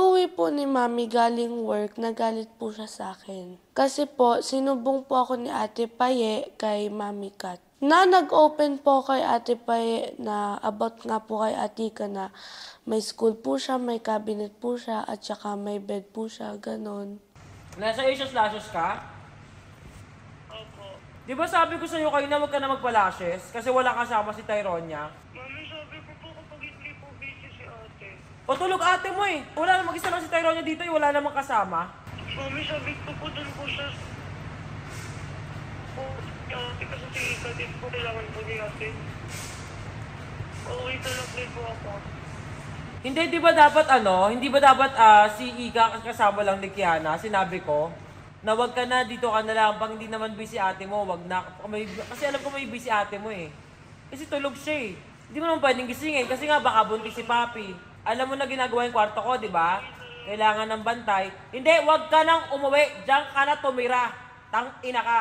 Pag-uwi po ni Mami galing work, nagalit po siya sa akin. Kasi po, sinubong po ako ni Ate Paye kay Mami Kat. Nag-open po kay Ate Paye na about nga po kay Atika na may school po siya, may cabinet po siya, at saka may bed po siya, ganon. Nasa Asos-Lasos ka? Opo. Di ba sabi ko sa'yo kayo na huwag ka na magpa-lashes kasi wala kasama si Tyronia? Mami, sabi ko po kapag hindi po busy si ate. O tulog ate mo eh. Wala namang isa lang si Tyronia dito eh, wala namang kasama. Mami, sabi ko po dun po siya po si ate kasi si Ika din po kailangan po ni ate. Okay na lang din po ako. Hindi, di ba dapat hindi ba dapat si Ika kasama lang ni Kiana, sinabi ko, na wag ka na, dito ka na lang, pag hindi naman busy ate mo, wag na, kasi alam ko may busy ate mo eh. Kasi tulog siya eh. Hindi mo naman pwedeng gisingin, kasi nga baka buntis si Papi. Alam mo na ginagawa yung kwarto ko, di ba? Kailangan ng bantay. Hindi, wag ka nang umuwi, diyan ka na tumira. Tang ina ka.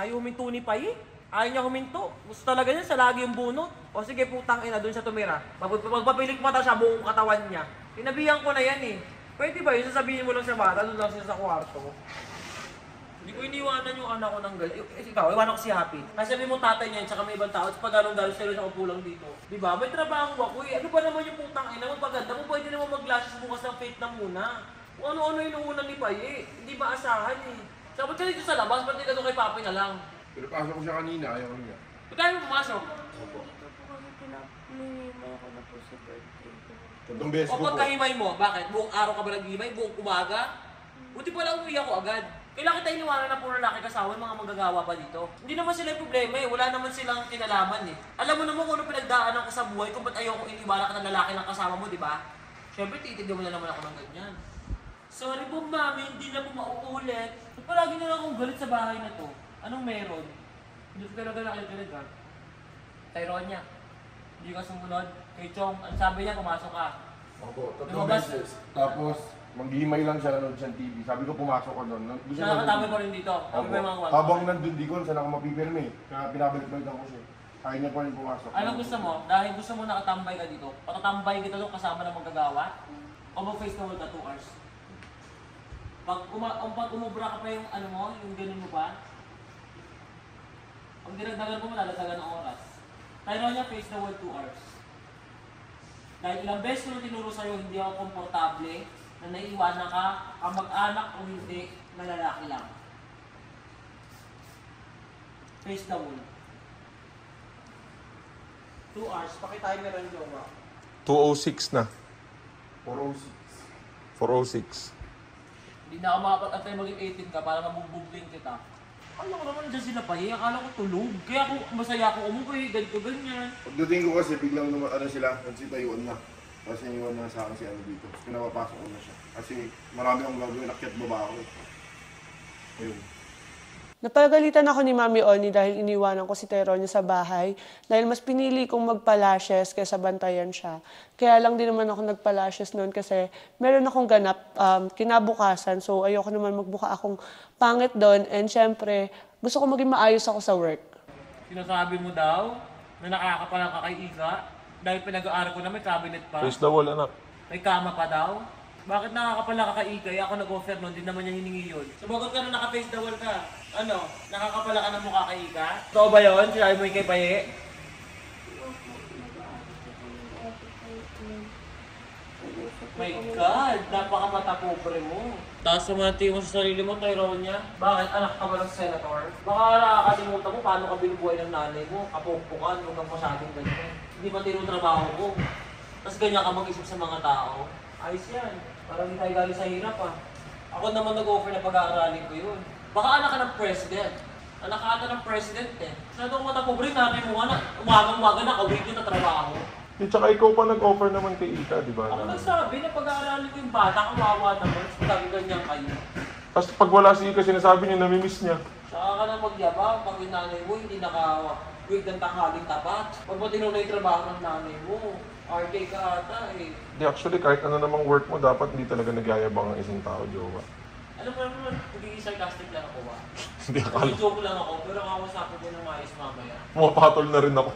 Ayaw huminto ni Pai. Ayaw niya huminto. Gusto talaga niya sa lagi yung bunot. O sige, putang ina, doon siya tumira. Magpapilik mata siya, buong katawan niya. Tinabihan ko na yan eh. Pwede ba yun? Sasabihin mo lang sa bata, doon lang siya sa kwarto. Hindi ko iniwanan yung anak ko ng galit. Ikaw, iwanan ko si Happy. Kasi sabi mo tatay niya, tsaka may ibang tao, pag galong-galong sa'yo sa kupulang dito. Diba? May trabaho ako eh. Ano ba naman yung putang ina? Magpaganda mo, pwede naman mag-glasses bukas ng faith na muna. Kung ano-ano yung nuunan ni Paye. Hindi ba asahan eh. Sabi ka dito sa labas, ba't dito kay Papi na lang? Pero pasok ko siya kanina, ayaw ko niya. Ba't tayo pumasok? Opo. Pinapinimay ako na po sa birthday ko. Tatlong beses O ko po. pagkahimay mo, bakit? Buong araw ka ba naghihimay? Buong umaga? Buti pala umuwi ako agad. Kailangan kita iniwanan na puro lalaki kasama, mga manggagawa pa dito. Hindi naman sila yung problema eh, wala naman silang kinalaman eh. Alam mo naman kung ano pinagdaanan ko sa buhay kung ba't ayoko iniwala ka ng lalaki ng kasama mo, di ba? Siyempre, titignan mo na naman ako ng ganyan. Sorry po, Mami, hindi na po mauulit. Palagi na lang akong galit sa bahay na to. Anong meron? Hindi ko talaga nakikinig. Tyronia, hindi ka sumunod. Kay Chong, ang sabi niya, pumasok ka. Opo, tatlong Lumabas. beses. Tapos, maghihimay lang siya, nanood siya ng TV. Sabi ko, pumasok ko doon. Siya nakatami mo rin dito. Kami Opo. may mga kwarto. Habang nandun, di ko saan ako mapipirme. Kaya pinabalik-balikan ko siya. Ayaw niya pa rin pumasok. Anong gusto mo? Dahil gusto mo nakatambay ka dito, patatambay kita doon kasama ng magagawa? O mag-face na ka 2 hours? Pag umubra ka pa yung ano mo, yung ganun mo pa, ang dinagdagan mo, malalasagan ng oras. Tyronia, face the world 2 hours. Dahil ilang beses ko na tinuro sa'yo, hindi ako komportable na naiiwanan ka, ang mag-anak o hindi, na lalaki lang. Face the world. 2 hours, pakitimer ang jowa. 2:06 na. 406. 4:06. Hindi na ako makapag-antay maging 18 ka para mabugbugling kita. Akala ko naman dyan sila pa eh, akala ko tulog. Kaya ako masaya ako umuwi, ganito ganyan. Pagdating ko kasi, biglang sila, nagsitayuan na. Kasi iniwan na sa akin si ano dito. Pinapapasok ko na siya. Kasi marami akong gagawin, akyat baba ako. Ayun. Napagalitan ako ni Mami Oni dahil iniwanan ko si Tyronia sa bahay dahil mas pinili kong magpa-lashes kaysa bantayan siya. Kaya lang din naman ako nagpa-lashes noon kasi meron akong ganap kinabukasan. So ayoko naman magbuka akong pangit doon and syempre gusto ko maging maayos ako sa work. Sinasabi mo daw na nakakapala ka kay Ika dahil pinag-aaral ko na may cabinet pa. Face the wall, anak. May kama pa daw. Bakit nakakapala ka kay Ika? Ako nag-offer nun, din naman niya hiningi yun. Sumagot ka na naka-face the wall ka. Ano? Nakakapala ka ng mukha kay Ika? Totoo ba yun? Sinabi mo yung kay Paye? My God! Napakamata pobre mo. Taas naman tingin mo sa sarili mo, Tyronia. Bakit? Anak ka ba ng senator? Baka nakakalimutan mo paano ka binubuhay ng nanay mo. Kapumpukan, huwag kang masyadong ganyan. Hindi ba tinutrabaho ko? Tapos ganyan ka mag-isip sa mga tao. Ayos yan. Parang hindi tayo galing sa hirap ah. Ako naman nag-offer na pag-aaralin ko yun. Baka anak ka ng president. Anak ka ata ng president eh. Sa itong mata pobre, natin mo nga na umaga-umaga na ka-weekend na trabaho. At saka ikaw pa nag-offer naman kay Ika, di ba? Ako nagsabi na pag-aaralin ko yung bata, kawawa naman. Sabi ganyan kayo. Tapos pag wala si Ika, sinasabi niya, namimiss niya. Saka ka na magyabang pag yung nanay mo hindi naka-week ng tanghaling tapat. Pag matino na yung trabaho ng nanay mo, RK ka ata eh. Di, actually, kahit ano namang work mo, dapat hindi talaga nagyayabang ang isang tao, jowa. Alam mo naman, pagiging sarcastic lang ako ba? Hindi akala. Joke lang ako, pero kakasapin ko ng maayos mamaya. Mapatol na rin ako.